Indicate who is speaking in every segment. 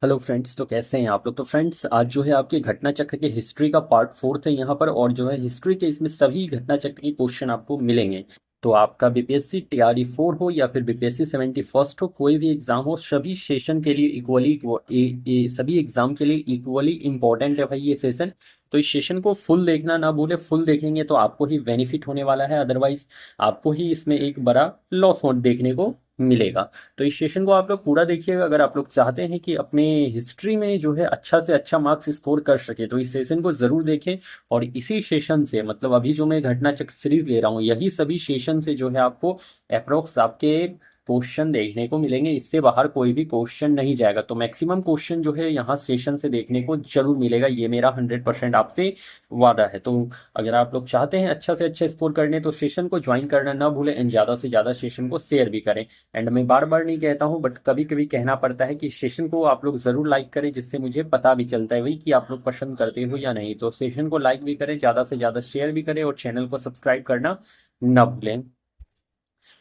Speaker 1: Hello friends, तो कैसे हैं आप लोग। तो फ्रेंड्स, आज जो है आपके घटना चक्र के हिस्ट्री का पार्ट फोर्थ है यहाँ पर। और जो है हिस्ट्री के इसमें सभी घटना चक्र के क्वेश्चन आपको मिलेंगे। तो आपका बीपीएससी टीआरई 4 हो या फिर बीपीएससी 71st हो, कोई भी एग्जाम हो, सभी सेशन के लिए इक्वली सभी एग्जाम के लिए इक्वली इंपॉर्टेंट है भाई ये सेशन। तो इस सेशन को फुल देखना ना भूले। फुल देखेंगे तो आपको ही बेनिफिट होने वाला है, अदरवाइज आपको ही इसमें एक बड़ा लॉस हो देखने को मिलेगा। तो इस सेशन को आप लोग पूरा देखिएगा। अगर आप लोग चाहते हैं कि अपने हिस्ट्री में जो है अच्छा से अच्छा मार्क्स स्कोर कर सके, तो इस सेशन को ज़रूर देखें। और इसी सेशन से, मतलब अभी जो मैं घटना चक्र सीरीज ले रहा हूँ, यही सभी सेशन से जो है आपको अप्रोक्स आपके क्वेश्चन देखने को मिलेंगे। इससे बाहर कोई भी क्वेश्चन नहीं जाएगा। तो मैक्सिमम क्वेश्चन जो है यहाँ सेशन से देखने को जरूर मिलेगा, ये मेरा 100% आपसे वादा है। तो अगर आप लोग चाहते हैं अच्छा से अच्छा स्कोर करने, तो सेशन को ज्वाइन करना ना भूलें एंड ज़्यादा से ज़्यादा सेशन को शेयर भी करें। एंड मैं बार बार नहीं कहता हूँ, बट कभी कभी कहना पड़ता है कि सेशन को आप लोग ज़रूर लाइक करें, जिससे मुझे पता भी चलता है भाई कि आप लोग पसंद करते हो या नहीं। तो सेशन को लाइक भी करें, ज़्यादा से ज़्यादा शेयर भी करें और चैनल को सब्सक्राइब करना ना भूलें।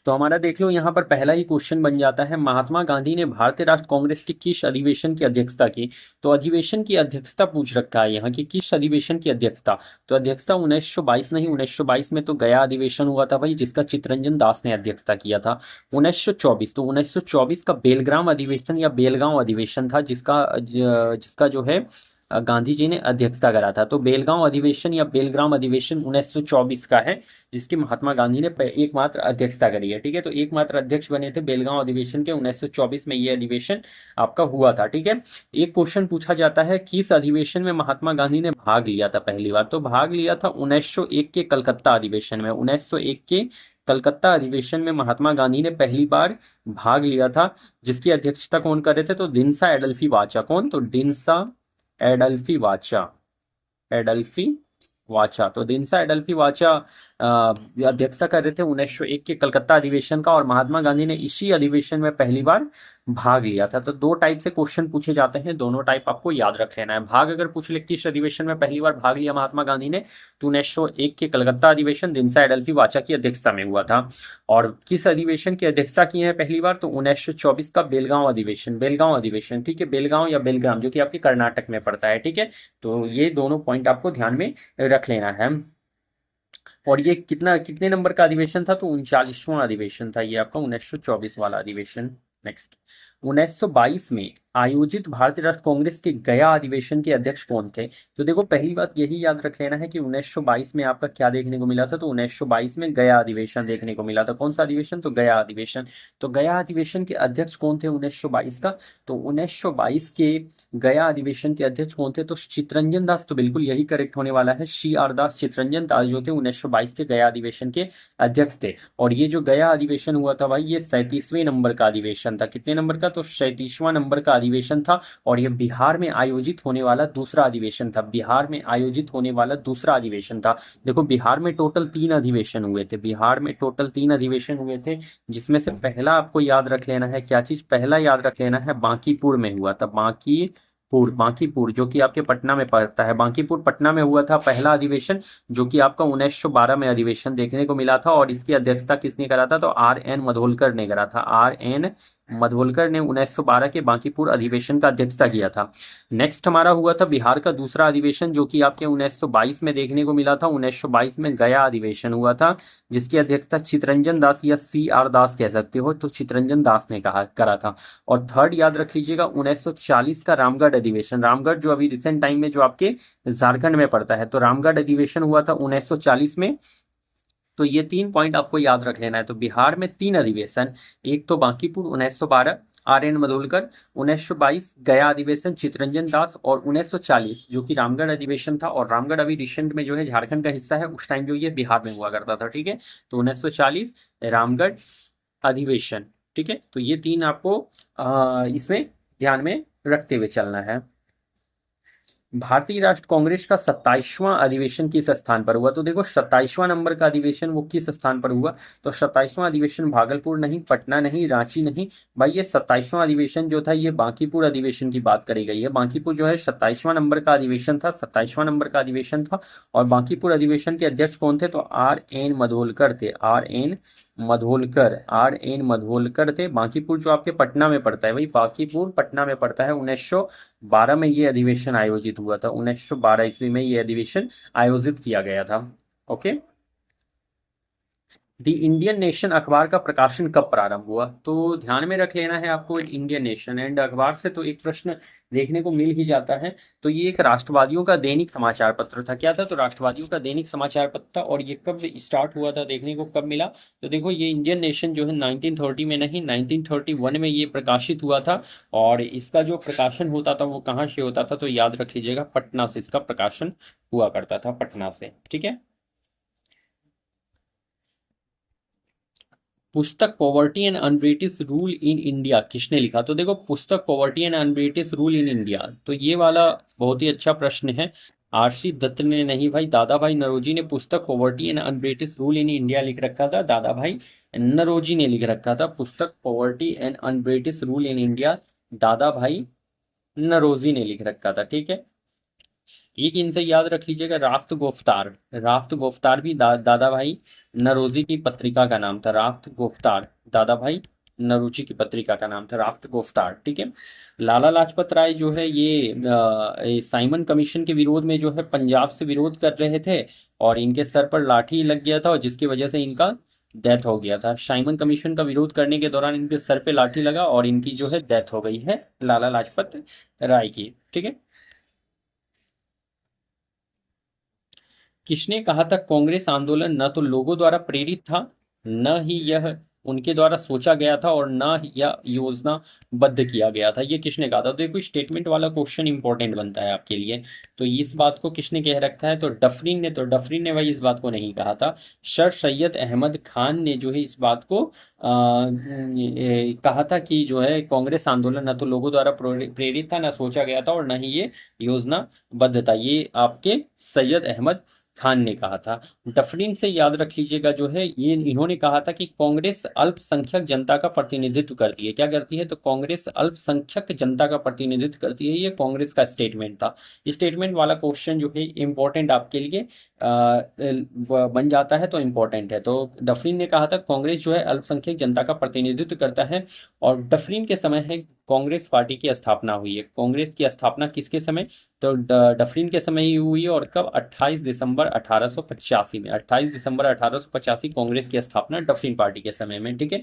Speaker 1: तो हमारा देख लो यहाँ पर पहला ही क्वेश्चन बन जाता है, महात्मा गांधी ने भारतीय राष्ट्र कांग्रेस के किस अधिवेशन की अध्यक्षता की। तो अधिवेशन की अध्यक्षता पूछ रखा है यहाँ की, किस अधिवेशन की अध्यक्षता। तो अध्यक्षता 1922 नहीं, 1922 में तो गया अधिवेशन हुआ था भाई, जिसका चित्तरंजन दास ने अध्यक्षता किया था। 1924, तो 1924 का बेलग्राम अधिवेशन या बेलगांव अधिवेशन था, जिसका जिसका जो है गांधी जी ने अध्यक्षता करा था। तो बेलगांव अधिवेशन या बेलग्राम अधिवेशन 1924 का है, जिसकी महात्मा गांधी ने एकमात्र अध्यक्षता करी है। ठीक है, तो एकमात्र अध्यक्ष बने थे बेलगांव अधिवेशन के। 1924 में ये अधिवेशन आपका हुआ था। ठीक है, एक क्वेश्चन पूछा जाता है, किस अधिवेशन में महात्मा गांधी ने भाग लिया था पहली बार। तो भाग लिया था 1901 के कलकत्ता अधिवेशन में। 1901 के कलकत्ता अधिवेशन में महात्मा गांधी ने पहली बार भाग लिया था, जिसकी अध्यक्षता कौन कर रहे थे। तो दिनसा एडल्फी वाचा। कौन। तो दिनसा एडल्फी वाचा। एडल्फी वाचा, तो दिनसा एडल्फी वाचा अध्यक्षता कर रहे थे 1901 के कलकत्ता अधिवेशन का। और महात्मा गांधी ने इसी अधिवेशन में पहली बार भाग लिया था। तो दो टाइप से क्वेश्चन पूछे जाते हैं, दोनों टाइप आपको याद रख लेना है। भाग अगर पूछ ले किस अधिवेशन में पहली बार भाग लिया महात्मा गांधी ने, तो 1901 के कलकत्ता अधिवेशन दिनसा एडल्फी वाचा की अध्यक्षता में हुआ था। और किस अधिवेशन की अध्यक्षता की है पहली बार, तो 1924 का बेलगांव अधिवेशन। बेलगांव अधिवेशन, ठीक है, बेलगांव या बेलग्राम, जो कि आपके कर्नाटक में पड़ता है। ठीक है, तो ये दोनों पॉइंट आपको ध्यान में रख लेना है। और ये कितने नंबर का अधिवेशन था, तो 39वां अधिवेशन था ये आपका 1924 वाला अधिवेशन। नेक्स्ट, 1922 में आयोजित भारतीय राष्ट्र कांग्रेस के गया अधिवेशन के अध्यक्ष कौन थे। तो देखो, पहली बात यही याद रख लेना है कि 1922 में आपका क्या देखने को मिला था। तो 1922 में गया अधिवेशन देखने को मिला था। कौन सा अधिवेशन, तो गया अधिवेशन। तो गया अधिवेशन के अध्यक्ष कौन थे 1922 का। तो 1922 के गया अधिवेशन के अध्यक्ष कौन थे, तो चित्तरंजन दास। तो बिल्कुल यही करेक्ट होने वाला है, सी आर दास चित्तरंजन दास जो थे 1922 के गया अधिवेशन के अध्यक्ष थे। और ये जो गया अधिवेशन हुआ था भाई, ये 37वें नंबर का अधिवेशन था। कितने नंबर का, तो 37वां नंबर का अधिवेशन था। और ये बिहार में आयोजित होने वाला दूसरा अधिवेशन था। बिहार में आयोजित होने वाला दूसरा अधिवेशन था। देखो, बिहार में टोटल 3 अधिवेशन हुए थे। बिहार में टोटल 3 अधिवेशन हुए थे, जिसमें से पहला आपको याद रख लेना है, क्या चीज पहला याद रख लेना है, बांकीपुर में हुआ था। बांकीपुर जो कि आपके पटना में पड़ता है। बांकीपुर पटना में हुआ था पहला अधिवेशन, जो कि आपका 1912 में अधिवेशन देखने को मिला था। और इसकी अध्यक्षता किसने करा था, तो आर एन मधोलकर ने करा था। आर एन मधोलकर ने 1912 के बांकीपुर अधिवेशन का अध्यक्षता किया था। नेक्स्ट हमारा हुआ था बिहार का दूसरा अधिवेशन, जो कि आपके 1922 में देखने को मिला था। 1922 में गया अधिवेशन हुआ था, जिसकी अध्यक्षता चित्तरंजन दास या सी आर दास कह सकते हो, तो चित्तरंजन दास ने करा था। और थर्ड याद रख लीजिएगा, 1940 का रामगढ़ अधिवेशन। रामगढ़ जो अभी रिसेंट टाइम में जो आपके झारखंड में पड़ता है, तो रामगढ़ अधिवेशन हुआ था 1940 में। तो ये 3 पॉइंट आपको याद रख लेना है। तो बिहार में 3 अधिवेशन, एक तो बांकीपुर 1912 आर एन मधोलकर, 1922 गया अधिवेशन चित्तरंजन दास, और 1940 जो कि रामगढ़ अधिवेशन था। और रामगढ़ अभी रिसेंट में जो है झारखंड का हिस्सा है, उस टाइम जो ये बिहार में हुआ करता था। ठीक है, तो 1940 रामगढ़ अधिवेशन। ठीक है, तो ये 3 आपको इसमें ध्यान में रखते हुए चलना है। भारतीय राष्ट्र कांग्रेस का 27वां अधिवेशन किस स्थान पर हुआ। तो देखो, 27वां नंबर का अधिवेशन वो किस स्थान पर हुआ, तो 27वां अधिवेशन भागलपुर नहीं, पटना नहीं, रांची नहीं भाई, ये 27वां अधिवेशन जो था ये बांकीपुर अधिवेशन की बात करी गई है। बांकीपुर जो है 27वां नंबर का अधिवेशन था, 27वां नंबर का अधिवेशन था। और बांकीपुर अधिवेशन के अध्यक्ष कौन थे, तो आर एन मधोलकर थे। Are N Madholkar, RN Madholkar थे। बांकीपुर जो आपके पटना में पड़ता है, वही बांकीपुर पटना में पड़ता है। 1912 में ये अधिवेशन आयोजित हुआ था। 1912 ईस्वी में ये अधिवेशन आयोजित किया गया था। ओके। द इंडियन नेशन अखबार का प्रकाशन कब प्रारंभ हुआ? तो ध्यान में रख लेना है आपको इंडियन नेशन एंड अखबार से तो एक प्रश्न देखने को मिल ही जाता है। तो ये एक राष्ट्रवादियों का दैनिक समाचार पत्र था। क्या था? तो राष्ट्रवादियों का दैनिक समाचार पत्र था। और ये कब स्टार्ट हुआ था, देखने को कब मिला? तो देखो, ये इंडियन नेशन जो है 1930 में नहीं, 1931 में ये प्रकाशित हुआ था। और इसका जो प्रकाशन होता था वो कहाँ से होता था? तो याद रख लीजिएगा, पटना से इसका प्रकाशन हुआ करता था, पटना से। ठीक है। पुस्तक poverty and un-British rule in India किसने लिखा? तो देखो, पुस्तक poverty and un-British rule in India, तो ये वाला बहुत ही अच्छा प्रश्न है। आरसी दत्त ने नहीं भाई, दादा भाई नरोजी ने पुस्तक poverty and un-British rule in India लिख रखा था। दादा भाई नरोजी ने लिख रखा था पुस्तक poverty and un-British rule in India, दादा भाई नरोजी ने लिख रखा था। ठीक है। एक इनसे याद रख लीजिएगा, राफ्त गोफ्तार। राफ्त गोफ्तार भी दादा भाई नरोजी की पत्रिका का नाम था। राफ्त गोफ्तार दादा भाई नरोजी की पत्रिका का नाम था, राफ्त गोफ्तार। ठीक है। लाला लाजपत राय जो है ये साइमन कमीशन के विरोध में जो है पंजाब से विरोध कर रहे थे, और इनके सर पर लाठी लग गया था, और जिसकी वजह से इनका डेथ हो गया था। साइमन कमीशन का विरोध करने के दौरान इनके सर पे लाठी लगा और इनकी जो है डेथ हो गई है, लाला लाजपत राय की। ठीक है। किसने कहा था कांग्रेस आंदोलन न तो लोगों द्वारा प्रेरित था, न ही यह उनके द्वारा सोचा गया था, और न ही यह योजनाबद्ध किया गया था? ये किसने कहा था? तो देखो, स्टेटमेंट वाला क्वेश्चन इंपॉर्टेंट बनता है आपके लिए। तो इस बात को किसने कह रखा है? तो डफरीन ने। तो डफरीन ने भाई इस बात को नहीं कहा था। सर सैयद अहमद खान ने जो है इस बात को कहा था कि जो है कांग्रेस आंदोलन न तो लोगों द्वारा प्रेरित था, न सोचा गया था, और न ही ये योजनाबद्ध था। ये आपके सैयद अहमद खान ने कहा था। डफरीन से याद रख लीजिएगा, जो है ये इन्होंने कहा था कि कांग्रेस अल्पसंख्यक जनता का प्रतिनिधित्व करती है। क्या करती है? तो कांग्रेस अल्पसंख्यक जनता का प्रतिनिधित्व करती है। ये कांग्रेस का स्टेटमेंट था। स्टेटमेंट वाला क्वेश्चन जो है इंपॉर्टेंट आपके लिए बन जाता है, तो इंपॉर्टेंट है। तो डफरीन ने कहा था कांग्रेस जो है अल्पसंख्यक जनता का प्रतिनिधित्व करता है। और डफरीन के समय है कांग्रेस पार्टी की स्थापना हुई है। कांग्रेस की स्थापना किसके समय? तो डफरीन के समय ही हुई है। और कब? 28 दिसंबर 1885 में। 28 दिसंबर 1885 कांग्रेस की स्थापना डफरीन पार्टी के समय में। ठीक है।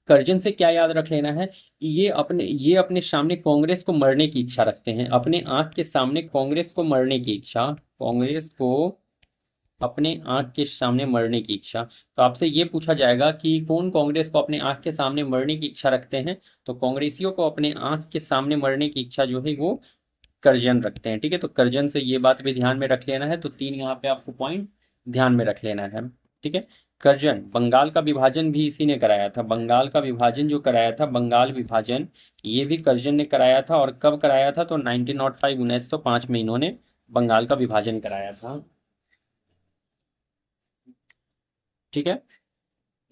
Speaker 1: कर्जन से क्या याद रख लेना है? ये अपने सामने कांग्रेस को मरने की इच्छा रखते हैं। अपने आंख के सामने कांग्रेस को मरने की इच्छा, कांग्रेस को अपने आंख के सामने मरने की इच्छा। तो आपसे ये पूछा जाएगा कि कौन कांग्रेस को अपने आंख के सामने मरने की इच्छा रखते हैं? तो कांग्रेसियों को अपने आंख के सामने मरने की इच्छा जो है वो कर्जन रखते हैं। ठीक है। तो कर्जन से ये बात भी ध्यान में रख लेना है। तो 3 यहाँ पे आपको पॉइंट ध्यान में रख लेना है। ठीक है। कर्जन, बंगाल का विभाजन भी इसी ने कराया था। बंगाल का विभाजन जो कराया था, बंगाल विभाजन, ये भी कर्जन ने कराया था। और कब कराया था? तो 1905, 1905 में इन्होंने बंगाल का विभाजन कराया था। ठीक है।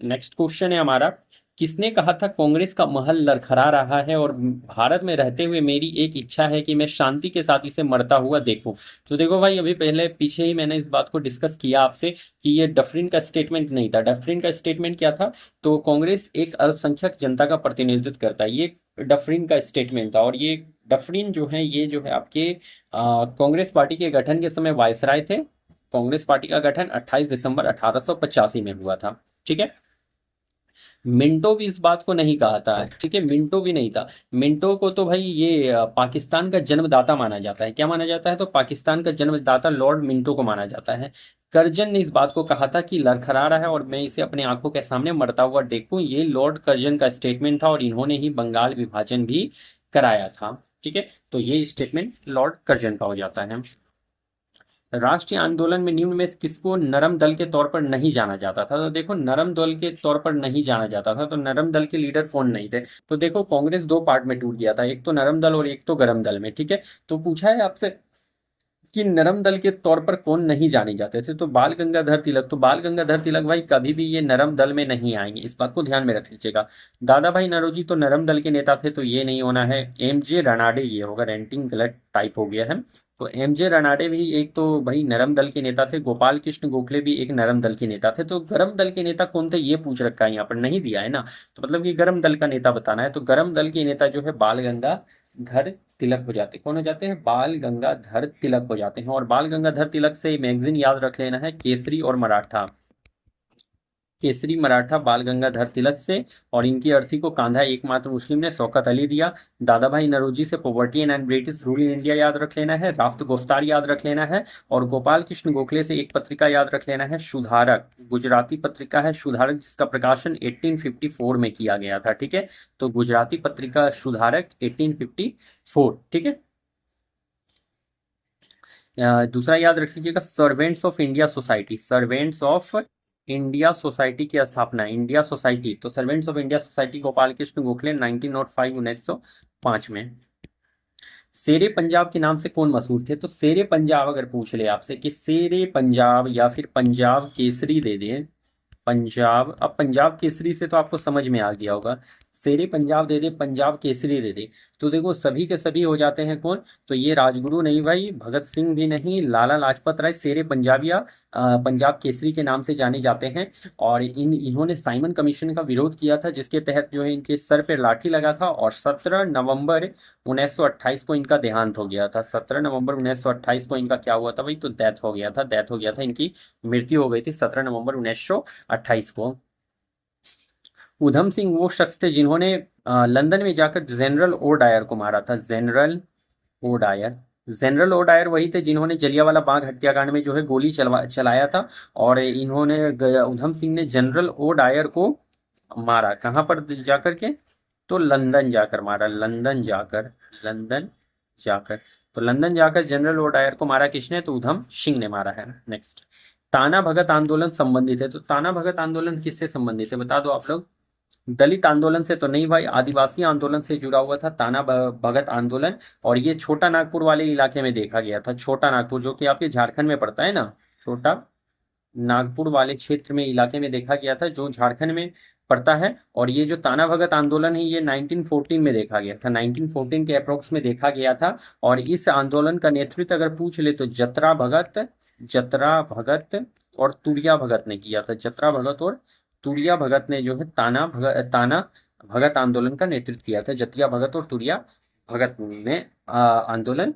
Speaker 1: नेक्स्ट क्वेश्चन है हमारा, किसने कहा था कांग्रेस का महल लड़खड़ा रहा है और भारत में रहते हुए मेरी एक इच्छा है कि मैं शांति के साथ इसे मरता हुआ देखूं? तो देखो भाई, अभी पहले पीछे ही मैंने इस बात को डिस्कस किया आपसे कि ये डफरिन का स्टेटमेंट नहीं था। डफरिन का स्टेटमेंट क्या था? तो कांग्रेस एक अल्पसंख्यक जनता का प्रतिनिधित्व करता है, ये डफरिन का स्टेटमेंट था। और ये डफरिन जो है, ये जो है आपके कांग्रेस पार्टी के गठन के समय वायसराय थे। कांग्रेस पार्टी का गठन 28 दिसंबर 1885 में हुआ था। ठीक है। मिंटो भी इस बात को नहीं कहा था। ठीक है, मिंटो भी नहीं था। मिंटो को तो भाई ये पाकिस्तान का जन्मदाता माना जाता है। क्या माना जाता है? तो पाकिस्तान का जन्मदाता लॉर्ड मिंटो को माना जाता है। कर्जन ने इस बात को कहा था कि लड़खड़ा रहा है और मैं इसे अपनी आंखों के सामने मरता हुआ देखूं। ये लॉर्ड कर्जन का स्टेटमेंट था, और इन्होंने ही बंगाल विभाजन भी कराया था। ठीक है। तो ये स्टेटमेंट लॉर्ड कर्जन का हो जाता है। राष्ट्रीय आंदोलन में निम्न में से किसको नरम दल के तौर पर नहीं जाना जाता था? तो देखो, नरम दल के तौर पर नहीं जाना जाता था। तो नरम दल के लीडर कौन नहीं थे? तो देखो, कांग्रेस दो पार्ट में टूट गया था, एक तो नरम दल और एक तो गरम दल में। ठीक है। तो पूछा है आपसे कि नरम दल के तौर पर कौन नहीं जाने जाते थे? तो बाल गंगाधर तिलक। तो बाल गंगाधर तिलक भाई कभी भी ये नरम दल में नहीं आएंगे, इस बात को ध्यान में रख लीजिएगा। दादा भाई नौरोजी तो नरम दल के नेता थे, तो ये नहीं होना है। एम जे रनाडे ये होगा, रेंटिंग गलत टाइप हो गया है। तो एम जे रनाडे भी एक तो भाई नरम दल के नेता थे। गोपाल कृष्ण गोखले भी एक नरम दल के नेता थे। तो गरम दल के नेता कौन थे ये पूछ रखा है, यहाँ पर नहीं दिया है ना, तो मतलब कि गरम दल का नेता बताना है। तो गरम दल के नेता जो है बाल गंगाधर तिलक हो जाते हैं। कौन हो जाते हैं? बाल गंगाधर तिलक हो जाते हैं। और बाल गंगाधर तिलक से मैगजीन याद रख लेना है, केसरी और मराठा। केसरी मराठा बाल गंगाधर तिलक से। और इनकी अर्थी को कांधा एकमात्र मुस्लिम ने शौकत अली दिया। दादा भाई नौरोजी से poverty and British rule in India याद रख लेना है। राफ्त गोफ्तार याद रख लेना है। और गोपाल कृष्ण गोखले से एक पत्रिका याद रख लेना है, सुधारक। गुजराती पत्रिका है सुधारक, जिसका प्रकाशन 1854 में किया गया था। ठीक है, तो गुजराती पत्रिका सुधारक 1854। ठीक है। दूसरा याद रख लीजिएगा, servants of India society. Servants of India society की स्थापना, इंडिया सोसाइटी। तो servants of India society Gopal Krishna Gokhale 1905 1905 में। शेरे पंजाब के नाम से कौन मशहूर थे? तो शेरे पंजाब अगर पूछ ले आपसे कि शेरे पंजाब या फिर पंजाब केसरी दे दे, पंजाब, अब पंजाब केसरी से तो आपको समझ में आ गया होगा। शेरे पंजाब दे दे, पंजाब केसरी दे दे, तो देखो सभी के सभी हो जाते हैं कौन? तो ये राजगुरु नहीं भाई, भगत सिंह भी नहीं, लाला लाजपत राय शेरे पंजाब या पंजाब केसरी के नाम से जाने जाते हैं। और इन्होंने साइमन कमीशन का विरोध किया था, जिसके तहत जो है इनके सर पे लाठी लगा था। और 17 नवंबर 1928 को इनका देहांत हो गया था। 17 नवंबर 1928 को इनका क्या हुआ था भाई? तो डेथ हो गया था, डेथ हो गया था, इनकी मृत्यु हो गई थी 17 नवंबर 1928 को। उधम सिंह वो शख्स थे जिन्होंने लंदन में जाकर जनरल ओ डायर को मारा था। General O Dyer, general O Dyer वही थे जिन्होंने जलियांवाला बाग हत्याकांड में जो है गोली चलाया था। और इन्होंने उधम सिंह ने जनरल ओ डायर को मारा कहाँ पर जाकर के? तो लंदन जाकर मारा, लंदन जाकर, लंदन जाकर। तो लंदन जाकर जनरल ओ डायर को मारा किसने? तो उधम सिंह ने मारा है। नेक्स्ट, ताना भगत आंदोलन संबंधित है। तो ताना भगत आंदोलन किससे संबंधित है बता दो आप लोग? दलित आंदोलन से तो नहीं भाई, आदिवासी आंदोलन से जुड़ा हुआ था ताना भगत आंदोलन। और ये छोटा नागपुर वाले इलाके में देखा गया था। छोटा नागपुर जो कि आपके झारखंड में पड़ता है ना, छोटा नागपुर वाले क्षेत्र में, इलाके में देखा गया था, जो झारखंड में पड़ता है। और ये जो ताना भगत आंदोलन है ये 1914 में देखा गया था, 1914 के अप्रोक्स में देखा गया था। और इस आंदोलन का नेतृत्व अगर पूछ ले तो जतरा भगत, जतरा भगत और तुरिया भगत ने किया था। जतरा भगत और तुरिया भगत ने जो है ताना भगत आंदोलन का नेतृत्व किया था। जतिया भगत और तुरिया भगत ने आंदोलन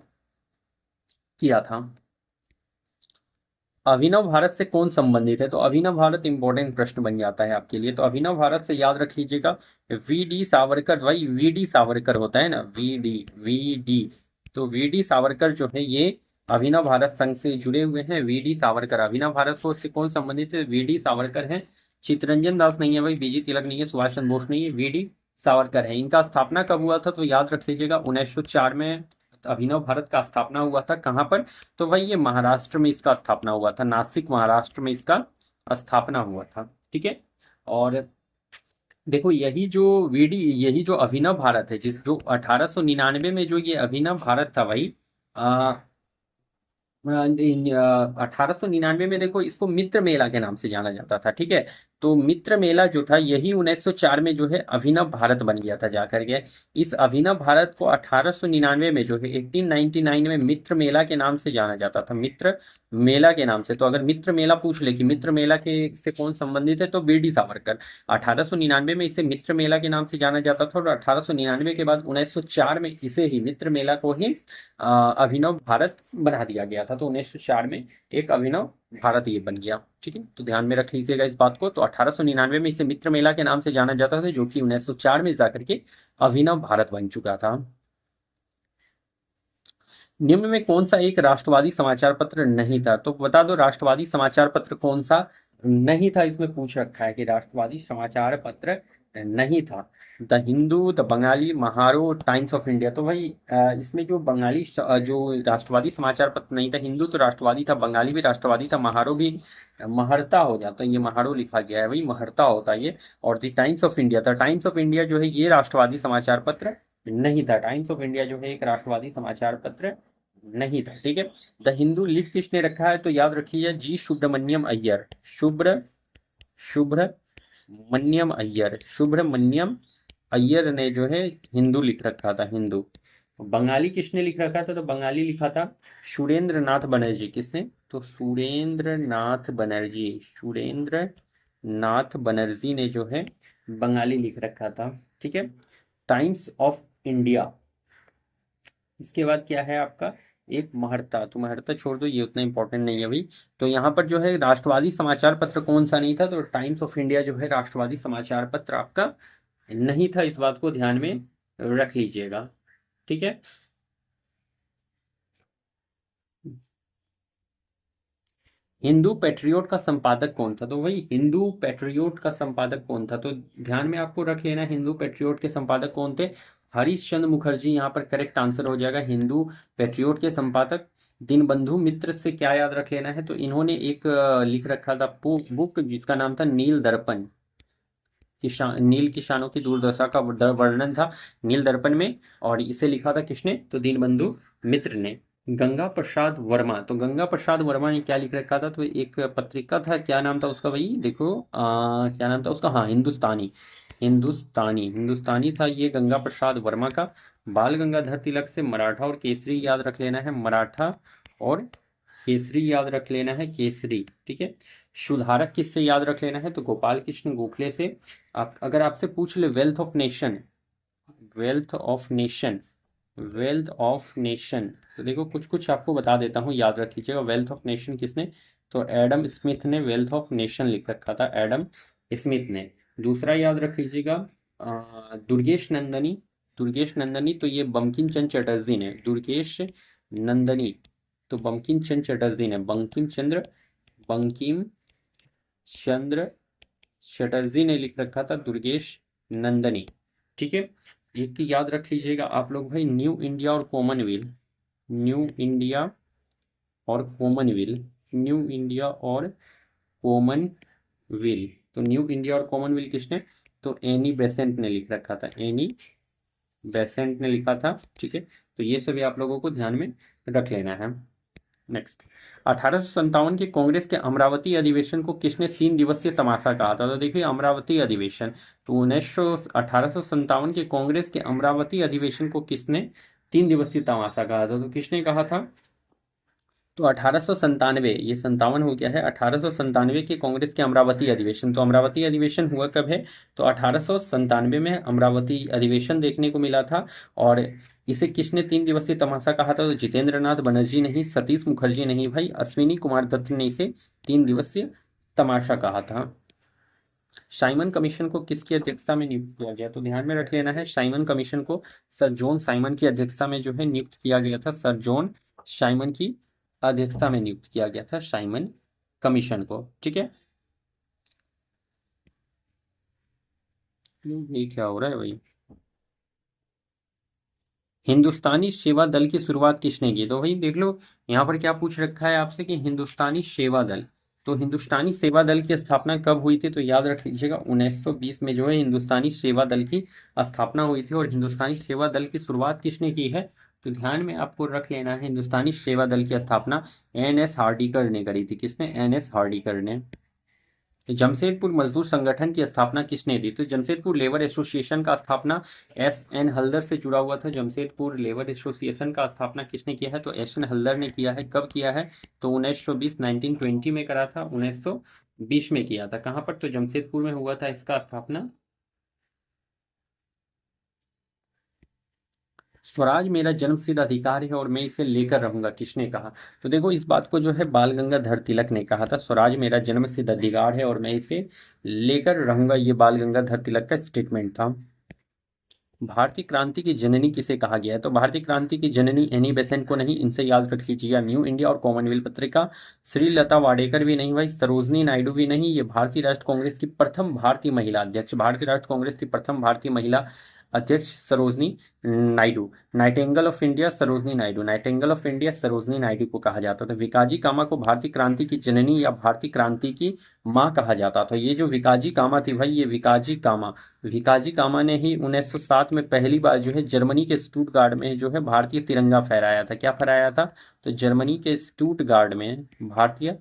Speaker 1: किया था। अभिनव भारत से कौन संबंधित है? तो अभिनव भारत इंपॉर्टेंट प्रश्न बन जाता है आपके लिए। तो अभिनव भारत से याद रख लीजिएगा, वी डी सावरकर। भाई वी डी सावरकर होता है ना, वी डी। तो वी डी सावरकर जो है ये अभिनव भारत संघ से जुड़े हुए हैं। वी डी सावरकर, अभिनव भारत को से कौन संबंधित है? वी डी सावरकर है। चित्तरंजन दास नहीं है भाई, बीजी तिलक नहीं है, सुभाष चंद्र बोस नहीं है, वी डी सावरकर है। इनका स्थापना कब हुआ था? तो याद रख लीजिएगा 1904 में अभिनव भारत का स्थापना हुआ था। कहाँ पर? तो भाई ये महाराष्ट्र में इसका स्थापना हुआ था, नासिक महाराष्ट्र में इसका स्थापना हुआ था। ठीक है। और देखो यही जो वीडी, यही जो अभिनव भारत है, जिस जो 1899 में जो ये अभिनव भारत था भाई, 1899 में देखो इसको मित्र मेला के नाम से जाना जाता था। ठीक है, तो मित्र मेला जो था यही 1904 में जो है अभिनव भारत बन गया था जाकर के। इस अभिनव भारत को 1899 में जो है 1899 में मित्र मेला के नाम से जाना जाता था, मित्र मेला के नाम से। तो अगर मित्र मेला पूछ ले कि मित्र मेला के से कौन संबंधित है, तो बी डी सावरकर। 1899 में इसे मित्र मेला के नाम से जाना जाता था। और 1899 के बाद 1904 में इसे ही मित्र मेला को ही अभिनव भारत बना दिया गया था। तो 1904 में एक अभिनव भारत ये बन गया। ठीक है, तो ध्यान में रख लीजिएगा इस बात को। तो 1899 में इसे मित्र मेला के नाम से जाना जाता था, जो कि 1904 में जाकर के अभिनव भारत बन चुका था। निम्न में कौन सा एक राष्ट्रवादी समाचार पत्र नहीं था? तो बता दो राष्ट्रवादी समाचार पत्र कौन सा नहीं था, इसमें पूछ रखा है कि राष्ट्रवादी समाचार पत्र नहीं था। द हिंदू, द बंगाली, महारो, टाइम्स ऑफ इंडिया। तो भाई इसमें जो बंगाली जो राष्ट्रवादी समाचार पत्र नहीं था, हिंदू तो राष्ट्रवादी था, बंगाली भी राष्ट्रवादी था, महारो भी महर्ता हो जाता है, ये महारो लिखा गया है भाई, महर्ता होता है ये। और द टाइम्स ऑफ इंडिया था, टाइम्स ऑफ इंडिया जो है ये राष्ट्रवादी समाचार पत्र नहीं था। टाइम्स ऑफ इंडिया जो है एक राष्ट्रवादी समाचार पत्र नहीं था, ठीक है। द हिंदू लिख किसने रखा है, तो याद रखिए जी सुब्रमण्यम अय्यर, शुभ्रमण्यम अय्यर, सुब्रमण्यम अय्यर ने जो है हिंदू लिख रखा था, हिंदू। बंगाली किसने लिख रखा था, तो बंगाली लिखा था सुरेंद्र नाथ बनर्जी। किसने, तो सुरेंद्र नाथ बनर्जी, सुरेंद्र नाथ बनर्जी ने जो है बंगाली लिख रखा था, ठीक है। टाइम्स ऑफ इंडिया, इसके बाद क्या है आपका, एक महर्ता, तो महर्ता छोड़ दो, ये उतना इंपॉर्टेंट नहीं है अभी। तो यहाँ पर जो है राष्ट्रवादी समाचार पत्र कौन सा नहीं था, तो टाइम्स ऑफ इंडिया जो है राष्ट्रवादी समाचार पत्र आपका नहीं था, इस बात को ध्यान में रख लीजिएगा, ठीक है। हिंदू पेट्रियोट का संपादक कौन था, तो वही हिंदू पेट्रियोट का संपादक कौन था, तो ध्यान में आपको रख लेना हिंदू पेट्रियोट के संपादक कौन थे, हरीश चंद्र मुखर्जी यहाँ पर करेक्ट आंसर हो जाएगा। हिंदू पेट्रियोट के संपादक दीनबंधु मित्र से क्या याद रख लेना है, तो इन्होंने एक लिख रखा था बुक जिसका नाम था नील दर्पण, किसान, नील किसानों की दुर्दशा का वर्णन था नील दर्पण में, और इसे लिखा था किसने, तो दीनबंधु मित्र ने। गंगा प्रसाद वर्मा, तो गंगा प्रसाद वर्मा ने क्या लिख रखा था, तो एक पत्रिका था, क्या नाम था उसका, भाई देखो क्या नाम था उसका, हाँ हिंदुस्तानी, हिंदुस्तानी था ये गंगा प्रसाद वर्मा का। बाल गंगाधर तिलक से मराठा और केसरी याद रख लेना है, मराठा और केसरी याद रख लेना है, केसरी, ठीक है। सुधारक किससे याद रख लेना है, तो गोपाल कृष्ण गोखले से। आप अगर आपसे पूछ ले wealth of nation, wealth of nation, wealth of nation, तो देखो कुछ कुछ आपको बता देता हूँ, याद रख लीजिएगा। वेल्थ ऑफ नेशन किसने, तो एडम स्मिथ ने वेल्थ ऑफ नेशन लिख रखा था, एडम स्मिथ ने। दूसरा याद रख लीजिएगा दुर्गेश नंदनी, दुर्गेश नंदनी, तो ये बंकिम चंद्र चटर्जी ने, दुर्गेश नंदनी, तो बंकिम चंद्र चटर्जी ने, बंकिम चंद्र चटर्जी ने लिख रखा था, दुर्गेश नंदनी, ठीक है। एक ही याद रख लीजिएगा आप लोग भाई, न्यू इंडिया और कॉमनवेल्थ, न्यू इंडिया और कॉमनवेल्थ, न्यू इंडिया और कॉमनवेल्थ, तो न्यू इंडिया और कॉमनवेल्थ किसने, तो एनी बेसेंट ने लिख रखा था, एनी बेसेंट ने लिखा था, ठीक है। तो ये सभी आप लोगों को ध्यान में रख लेना है। नेक्स्ट, 1857 के कांग्रेस के अमरावती अधिवेशन को किसने 3 दिवसीय तमाशा कहा था, तो देखिए अमरावती अधिवेशन, तो 1857 के कांग्रेस के अमरावती अधिवेशन को किसने 3 दिवसीय तमाशा कहा था, तो किसने कहा था, तो 1897, ये 57 हो गया है, 1897 के कांग्रेस के अमरावती अधिवेशन, तो अमरावती अधिवेशन हुआ कब है, तो 1897 में अमरावती अधिवेशन देखने को मिला था। और इसे किसने 3 दिवसीय तमाशा कहा था, तो जितेंद्र नाथ बनर्जी नहीं, सतीश मुखर्जी नहीं भाई, अश्विनी कुमार दत्त ने इसे 3 दिवसीय तमाशा कहा था। साइमन कमीशन को किसकी अध्यक्षता में नियुक्त किया गया, तो ध्यान में रख लेना है, साइमन कमीशन को सर जॉन साइमन की अध्यक्षता में जो है नियुक्त किया गया था, सर जॉन साइमन की अध्यक्षता में नियुक्त किया गया था साइमन कमीशन को, ठीक है। ये क्या हो रहा है भाई, हिंदुस्तानी सेवा दल की शुरुआत किसने की, तो भाई देख लो यहाँ पर क्या पूछ रखा है आपसे कि हिंदुस्तानी सेवा दल, तो हिंदुस्तानी सेवा दल की स्थापना कब हुई थी, तो याद रख लीजिएगा 1920 में जो है हिंदुस्तानी सेवा दल की स्थापना हुई थी। और हिंदुस्तानी सेवा दल की शुरुआत किसने की है, तो ध्यान में आपको रख लेना है, हिंदुस्तानी सेवा दल की स्थापना एन एस हार्डिकर ने करी थी, किसने, एन एस हार्डिकर ने। जमशेदपुर मजदूर संगठन की स्थापना किसने दी, तो जमशेदपुर लेबर एसोसिएशन का स्थापना एस एन हल्दर से जुड़ा हुआ था, जमशेदपुर लेबर एसोसिएशन का स्थापना किसने किया है, तो एस एन हल्दर ने किया है, कब किया है, तो 1920, 1920 में करा था, 1920 में किया था, कहाँ पर, तो जमशेदपुर में हुआ था इसका स्थापना। स्वराज मेरा जन्मसिद्ध अधिकार है और मैं इसे लेकर रहूंगा, किसने कहा, तो देखो इस बात को जो है बाल गंगाधर तिलक ने कहा था, स्वराज मेरा जन्मसिद्ध अधिकार है और मैं इसे लेकर रहूंगा, ये बाल गंगाधर तिलक का स्टेटमेंट था। भारतीय क्रांति की जननी किसे कहा गया है, तो भारतीय क्रांति की जननी एनी बेसेंट को नहीं, इनसे याद रख लीजिएगा, न्यू इंडिया और कॉमनवेल्थ पत्रिका। श्रीलता वाडेकर भी नहीं भाई, सरोजनी नायडू भी नहीं, ये भारतीय राष्ट्र कांग्रेस की प्रथम भारतीय महिला अध्यक्ष, भारतीय राष्ट्र कांग्रेस की प्रथम भारतीय महिला अध्यक्ष Sarojini Naidu. Nightingale of India Sarojini Naidu, Nightingale of India Sarojini Naidu को कहा जाता था। विकाजी कामा को भारतीय क्रांति की जननी या भारतीय क्रांति की माँ कहा जाता था। ये जो विकाजी कामा थी भाई, ये विकाजी कामा ने ही 1907 में पहली बार जो है जर्मनी के स्टुटगार्ड में जो है भारतीय तिरंगा फहराया था। क्या फहराया था? तो जर्मनी के स्टुटगार्ड में भारतीय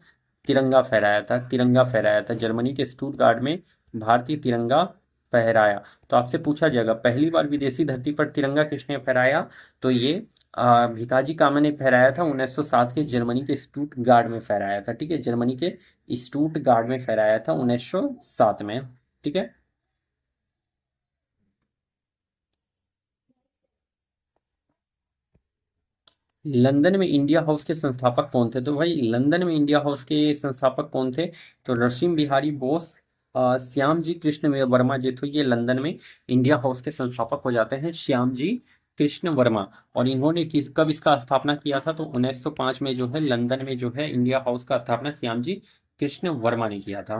Speaker 1: तिरंगा फहराया था। जर्मनी के स्टुटगार्ड में भारतीय तिरंगा फहराया। तो आपसे पूछा जाएगा पहली बार विदेशी धरती पर तिरंगा किसने फहराया? तो ये भिकाजी कामा ने फहराया था। 1907 के जर्मनी के स्टुटगार्ड में फहराया था। ठीक है, जर्मनी के स्टुटगार्ड में फहराया था 1907 में। ठीक है, लंदन में इंडिया हाउस के संस्थापक कौन थे? तो भाई लंदन में इंडिया हाउस के संस्थापक कौन थे? तो नरसिंह बिहारी बोस, श्याम जी कृष्ण वर्मा जी थे। ये लंदन में इंडिया हाउस के संस्थापक हो जाते हैं, श्याम जी कृष्ण वर्मा। और इन्होंने कब इसका स्थापना किया था? तो 1905 में जो है लंदन में जो है इंडिया हाउस का स्थापना श्याम जी कृष्ण वर्मा ने किया था।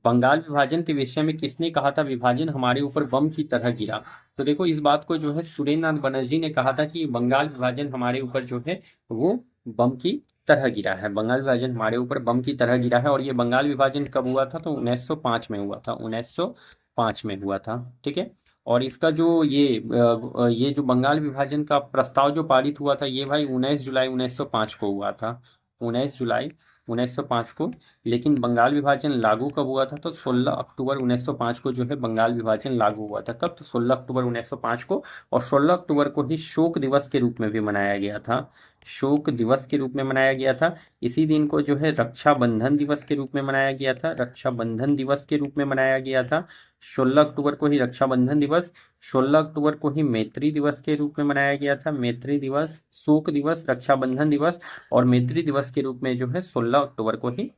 Speaker 1: बंगाल विभाजन के विषय में किसने कहा था विभाजन हमारे ऊपर बम की तरह गिरा? तो देखो इस बात को जो है सुरेंद्र नाथ बनर्जी ने कहा था कि बंगाल विभाजन हमारे ऊपर जो है वो बम की तरह गिरा है। बंगाल विभाजन हमारे ऊपर बम की तरह गिरा है। और ये बंगाल विभाजन कब हुआ था? तो 1905 में हुआ था, 1905 में हुआ था। ठीक है, और इसका जो ये जो बंगाल विभाजन का प्रस्ताव जो पारित हुआ था ये भाई 19 जुलाई 1905 को हुआ था, 19 जुलाई 1905 को। लेकिन बंगाल विभाजन लागू कब हुआ था? तो 16 अक्टूबर 1905 को जो है बंगाल विभाजन लागू हुआ था। कब? तो 16 अक्टूबर 1905 को। और 16 अक्टूबर को ही शोक दिवस के रूप में भी मनाया गया था, शोक दिवस के रूप में मनाया गया था। इसी दिन को जो है रक्षाबंधन दिवस के रूप में मनाया गया था, रक्षाबंधन दिवस के रूप में मनाया गया था। 16 अक्टूबर को ही रक्षाबंधन दिवस, 16 अक्टूबर को ही मैत्री दिवस के रूप में मनाया गया था, मैत्री दिवस, शोक दिवस, रक्षाबंधन दिवस और मैत्री दिवस के रूप में जो है 16 अक्टूबर को ही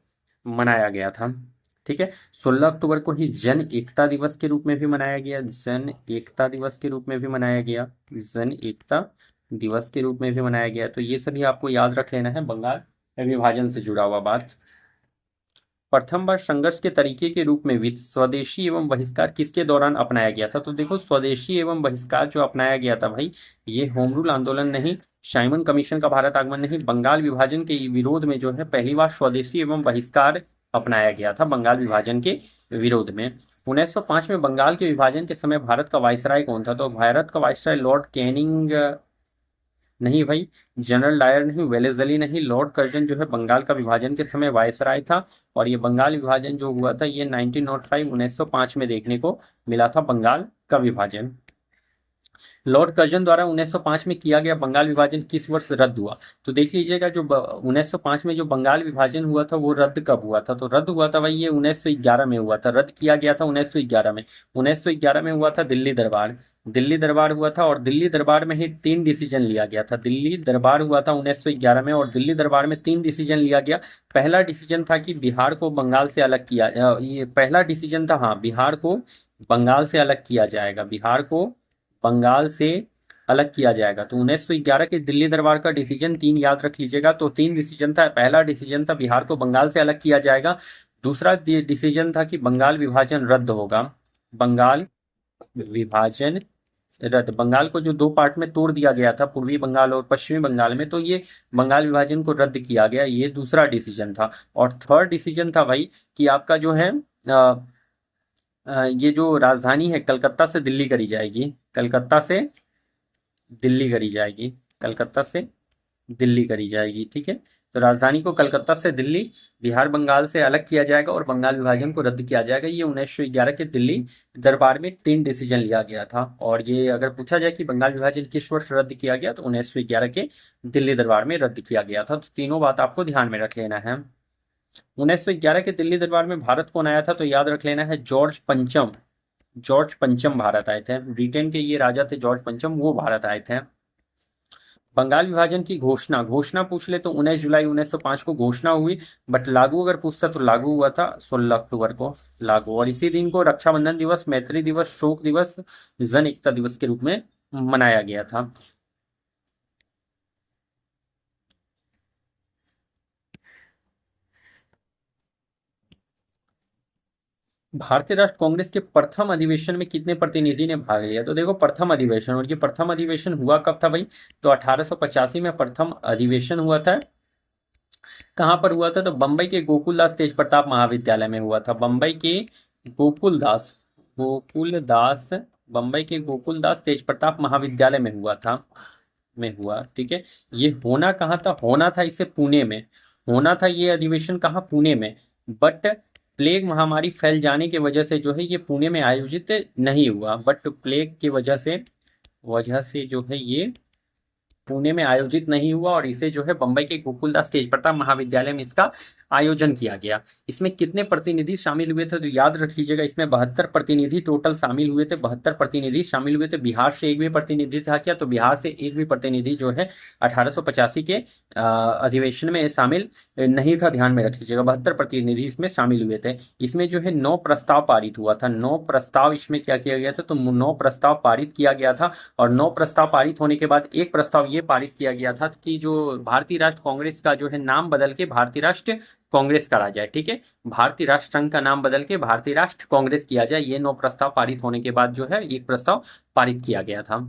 Speaker 1: मनाया गया था। ठीक है, 16 अक्टूबर को ही जन एकता दिवस के रूप में भी मनाया गया, जन एकता दिवस के रूप में भी मनाया गया, जन एकता दिवस के रूप में भी मनाया गया। तो ये सभी आपको याद रख लेना है बंगाल विभाजन से जुड़ा हुआ बात। प्रथम बार संघर्ष के तरीके के रूप में स्वदेशी एवं बहिष्कार किसके दौरान अपनाया गया था? तो देखो स्वदेशी एवं बहिष्कार जो अपनाया गया था भाई, ये होम रूल आंदोलन नहीं, साइमन कमीशन का भारत आगमन नहीं, बंगाल विभाजन के विरोध में जो है पहली बार स्वदेशी एवं बहिष्कार अपनाया गया था बंगाल विभाजन के विरोध में। 1905 में बंगाल के विभाजन के समय भारत का वायसराय कौन था? तो भारत का वायसराय लॉर्ड कैनिंग नहीं भाई, जनरल डायर नहीं, वेलेजली नहीं, लॉर्ड कर्जन जो है बंगाल का विभाजन के समय वायसराय था। और ये बंगाल विभाजन जो हुआ था ये 1905 1905 में देखने को मिला था बंगाल का विभाजन। लॉर्ड कर्जन द्वारा 1905 में किया गया बंगाल विभाजन किस वर्ष रद्द हुआ? तो देख लीजिएगा जो 1905 में जो बंगाल विभाजन हुआ था वो रद्द कब हुआ था? तो रद्द हुआ था भाई ये 1911 में हुआ था, रद्द किया गया था 1911 में। 1911 में हुआ था दिल्ली दरबार, दिल्ली दरबार हुआ था। और दिल्ली दरबार में ही 3 डिसीजन लिया गया था। दिल्ली दरबार हुआ था 1911 में और दिल्ली दरबार में 3 डिसीजन लिया गया। पहला डिसीजन था कि बिहार को बंगाल से अलग किया, ये पहला डिसीजन था, हाँ, बिहार को बंगाल से अलग किया जाएगा, बिहार को बंगाल से अलग किया जाएगा। तो 1911 के दिल्ली दरबार का डिसीजन 3 याद रख लीजिएगा। तो 3 डिसीजन था, पहला डिसीजन था बिहार को बंगाल से अलग किया जाएगा, दूसरा डिसीजन था कि बंगाल विभाजन रद्द होगा, बंगाल विभाजन रद्द, बंगाल को जो 2 पार्ट में तोड़ दिया गया था, पूर्वी बंगाल और पश्चिमी बंगाल में, तो ये बंगाल विभाजन को रद्द किया गया, ये दूसरा डिसीजन था। और थर्ड डिसीजन था भाई कि आपका जो है ये जो राजधानी है कलकत्ता से दिल्ली करी जाएगी, कलकत्ता से दिल्ली करी जाएगी, कलकत्ता से दिल्ली करी जाएगी। ठीक है, तो राजधानी को कलकत्ता से दिल्ली, बिहार बंगाल से अलग किया जाएगा और बंगाल विभाजन को रद्द किया जाएगा। ये 1911 के दिल्ली दरबार में 3 डिसीजन लिया गया था। और ये अगर पूछा जाए कि बंगाल विभाजन किस वर्ष रद्द किया गया, तो 1911 के दिल्ली दरबार में रद्द किया गया था। तो तीनों बात आपको ध्यान में रख लेना है। 1911 के दिल्ली दरबार में भारत कौन आया था? तो याद रख लेना है जॉर्ज पंचम, जॉर्ज पंचम भारत आए थे। ब्रिटेन के ये राजा थे जॉर्ज पंचम, वो भारत आए थे। बंगाल विभाजन की घोषणा, घोषणा पूछ ले तो 19 जुलाई 1905 को घोषणा हुई, बट लागू अगर पूछता तो लागू हुआ था 16 अक्टूबर को लागू। और इसी दिन को रक्षाबंधन दिवस, मैत्री दिवस, शोक दिवस, जन एकता दिवस के रूप में मनाया गया था। भारतीय राष्ट्र कांग्रेस के प्रथम अधिवेशन में कितने प्रतिनिधि ने भाग लिया? तो देखो प्रथम अधिवेशन, और ये प्रथम अधिवेशन हुआ कब था भाई? तो 1885 में प्रथम अधिवेशन हुआ था। कहाँ पर हुआ था? तो बम्बई के गोकुलदास तेज प्रताप महाविद्यालय में हुआ था। बम्बई के गोकुलदास गोकुलदास बम्बई के गोकुलदास तेज प्रताप महाविद्यालय में हुआ था, में हुआ। ठीक है, ये होना कहाँ था? होना था इसे पुणे में, होना था ये अधिवेशन कहाँ? पुणे में। बट प्लेग महामारी फैल जाने की वजह से जो है ये पुणे में आयोजित नहीं हुआ। बट प्लेग की वजह से जो है ये पुणे में आयोजित नहीं हुआ, और इसे जो है बम्बई के गोकुलदास तेज प्रताप महाविद्यालय में इसका आयोजन किया गया। इसमें कितने प्रतिनिधि शामिल हुए थे? तो याद रख लीजिएगा, इसमें 72 प्रतिनिधि टोटल शामिल हुए थे। 72 प्रतिनिधि शामिल हुए थे। बिहार से एक भी प्रतिनिधि था क्या? तो बिहार से एक भी प्रतिनिधि जो है 1885 के अधिवेशन में शामिल नहीं था। ध्यान में रख लीजिएगा, 72 प्रतिनिधि इसमें शामिल हुए थे। इसमें जो है 9 प्रस्ताव पारित हुआ था। 9 प्रस्ताव इसमें क्या किया गया था? तो 9 प्रस्ताव पारित किया गया था। और 9 प्रस्ताव पारित होने के बाद एक प्रस्ताव ये पारित किया गया था कि जो भारतीय राष्ट्र कांग्रेस का जो है नाम बदल के भारतीय राष्ट्र कांग्रेस करा जाए। ठीक है, भारतीय राष्ट्र संघ का नाम बदल के भारतीय राष्ट्र कांग्रेस किया जाए। ये 9 प्रस्ताव पारित होने के बाद जो है एक प्रस्ताव पारित किया गया था।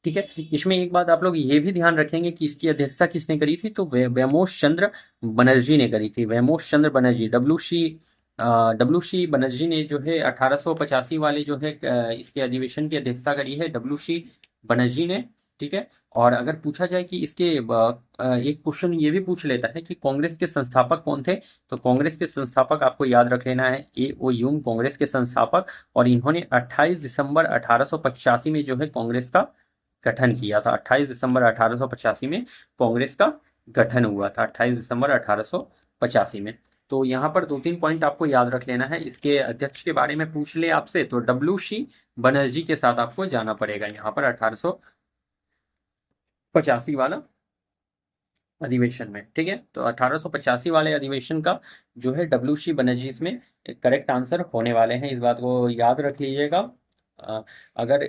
Speaker 1: ठीक है, इसमें एक बात आप लोग ये भी ध्यान रखेंगे कि इसकी अध्यक्षता किसने करी थी? तो वेमोश चंद्र बनर्जी ने करी थी। वेमोश चंद्र बनर्जी, डब्ल्यू सी बनर्जी ने जो है 1885 वाले जो है इसके अधिवेशन की अध्यक्षता करी है, डब्ल्यू सी बनर्जी ने। ठीक है, और अगर पूछा जाए कि इसके एक क्वेश्चन ये भी पूछ लेता है कि कांग्रेस के संस्थापक कौन थे? तो कांग्रेस के संस्थापक आपको याद रख लेना है, ए ओ ह्यूम कांग्रेस के संस्थापक, और इन्होंने 28 दिसंबर 1885 में जो है कांग्रेस का गठन किया था। 28 दिसंबर 1885 में कांग्रेस का गठन हुआ था, 28 दिसंबर 1885 में। तो यहाँ पर 2-3 पॉइंट आपको याद रख लेना है। इसके अध्यक्ष के बारे में पूछ ले आपसे तो डब्ल्यू सी बनर्जी के साथ आपको जाना पड़ेगा यहाँ पर 1885 वाला अधिवेशन में। ठीक है, तो 1885 वाले अधिवेशन का जो है डब्ल्यू सी बनर्जी इसमें करेक्ट आंसर होने वाले हैं, इस बात को याद रख लीजिएगा। अगर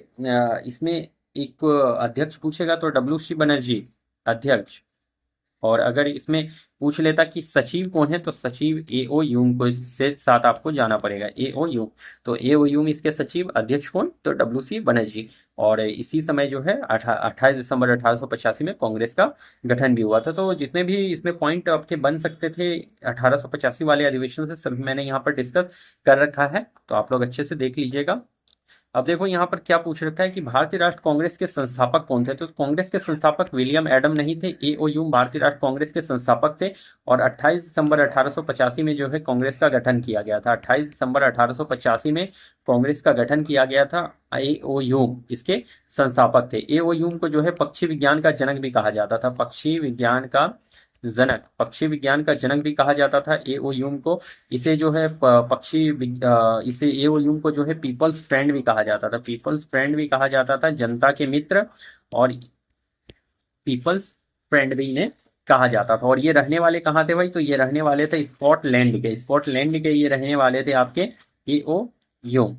Speaker 1: इसमें एक अध्यक्ष पूछेगा तो डब्ल्यू सी बनर्जी अध्यक्ष, और अगर इसमें पूछ लेता कि सचिव कौन है तो सचिव ए ओ ह्यूम को से साथ आपको जाना पड़ेगा, ए ओ ह्यूम। तो ए ओ ह्यूम इसके सचिव, अध्यक्ष कौन? तो डब्ल्यू सी बनर्जी। और इसी समय जो है 28 दिसंबर 1885 में कांग्रेस का गठन भी हुआ था। तो जितने भी इसमें पॉइंट आपके बन सकते थे 1885 वाले अधिवेशन से, सभी मैंने यहाँ पर डिस्कस कर रखा है, तो आप लोग अच्छे से देख लीजिएगा। अब देखो यहाँ पर क्या पूछ रखा है कि भारतीय राष्ट्र कांग्रेस के संस्थापक कौन थे? तो कांग्रेस के संस्थापक विलियम एडम नहीं थे, ए ओ ह्यूम भारतीय राष्ट्र कांग्रेस के संस्थापक थे। और 28 दिसंबर 1885 में जो है कांग्रेस का गठन किया गया था। 28 दिसंबर 1885 में कांग्रेस का गठन किया गया था। ए ओ ह्यूम इसके संस्थापक थे। ए ओ ह्यूम को जो है पक्षी विज्ञान का जनक भी कहा जाता था, पक्षी विज्ञान का जनक भी कहा जाता था ए ओ ह्यूम को। इसे जो है इसे ए ओ ह्यूम को जो है पीपल्स फ्रेंड भी कहा जाता था, पीपल्स फ्रेंड भी कहा जाता था, जनता के मित्र और पीपल्स फ्रेंड भी इन्हें कहा जाता था। और ये रहने वाले कहाँ थे भाई? तो ये रहने वाले थे स्कॉटलैंड के ये रहने वाले थे आपके ए ओ ह्यूम।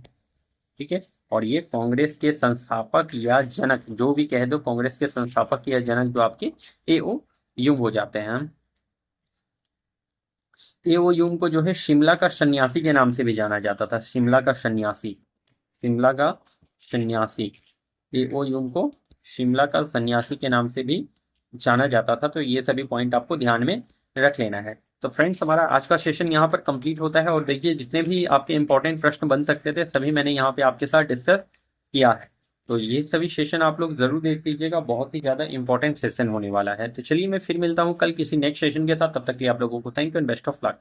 Speaker 1: ठीक है, और ये कांग्रेस के संस्थापक या जनक जो भी कह दो, कांग्रेस के संस्थापक या जनक जो आपके ए ओ ह्यूम हो जाते हैं। ए ओ ह्यूम को जो है शिमला का सन्यासी के नाम से भी जाना जाता था, शिमला का सन्यासी। ए ओ ह्यूम को शिमला का सन्यासी के नाम से भी जाना जाता था। तो ये सभी पॉइंट आपको ध्यान में रख लेना है। तो फ्रेंड्स, हमारा आज का सेशन यहाँ पर कंप्लीट होता है, और देखिए जितने भी आपके इंपॉर्टेंट प्रश्न बन सकते थे सभी मैंने यहाँ पे आपके साथ डिस्कस किया है। तो ये सभी सेशन आप लोग जरूर देख लीजिएगा, बहुत ही ज्यादा इंपॉर्टेंट सेशन होने वाला है। तो चलिए मैं फिर मिलता हूँ कल किसी नेक्स्ट सेशन के साथ, तब तक के लिए आप लोगों को thank you and best of luck.